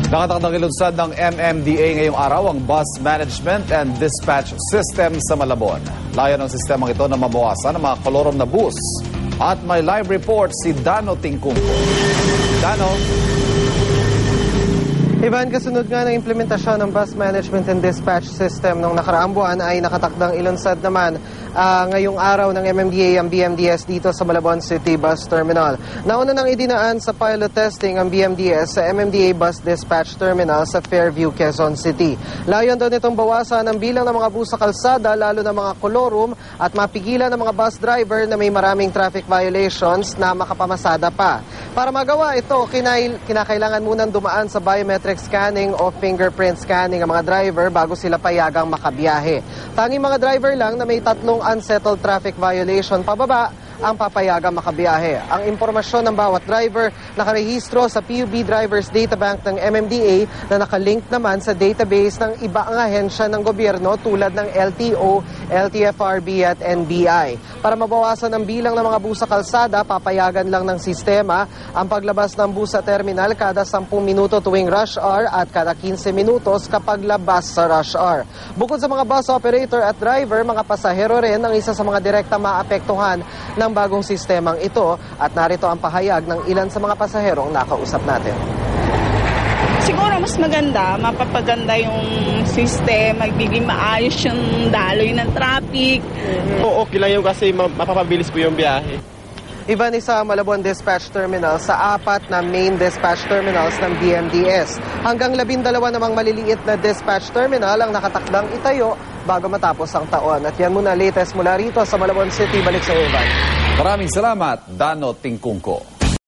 Nakatakdang ilunsad ng MMDA ngayong araw ang Bus Management and Dispatch System sa Malabon. Layo ng sistemang ito na mabawasan ang mga kolorom na bus. At may live report si Dano Tingkungko. Dano? Ivan, kasunod nga ng implementasyon ng Bus Management and Dispatch System noong nakaraang buwan ay nakatakdang ilunsad naman ngayong araw ng MMDA ang BMDS dito sa Malabon City Bus Terminal. Nauna nang idinaan sa pilot testing ang BMDS sa MMDA Bus Dispatch Terminal sa Fairview, Quezon City. Layon daw nitong bawasan ang bilang ng mga bus sa kalsada, lalo na mga kolorum, at mapigilan ng mga bus driver na may maraming traffic violations na makapamasada pa. Para magawa ito, kinakailangan munang dumaan sa biometric scanning o fingerprint scanning ang mga driver bago sila payagang makabiyahe. Tanging mga driver lang na may 3 unsettled traffic violation pababa ang papayagang makabiyahe. Ang impormasyon ng bawat driver nakarehistro sa PUB Drivers Data Bank ng MMDA na nakalink naman sa database ng iba ang ahensya ng gobyerno tulad ng LTO, LTFRB at NBI. Para mabawasan ang bilang ng mga bus sa kalsada, papayagan lang ng sistema ang paglabas ng bus sa terminal kada 10 minuto tuwing rush hour at kada 15 minutos kapag labas sa rush hour. Bukod sa mga bus operator at driver, mga pasahero rin ang isa sa mga direkta maapektuhan ng bagong sistemang ito, at narito ang pahayag ng ilan sa mga pasaherong nakausap natin. Siguro mas maganda, mapapaganda yung system, magbiging maayos yung daloy ng traffic. Okay lang yun kasi mapapabilis po yung biyahe. Iba ni sa Malabon Dispatch Terminal sa 4 na main dispatch terminals ng BMDS. Hanggang 12 namang maliliit na dispatch terminal ang nakatakdang itayo bago matapos ang taon. At yan muna latest mula rito sa Malabon City. Balik sa Ivan. Maraming salamat, Dano Tingkungko.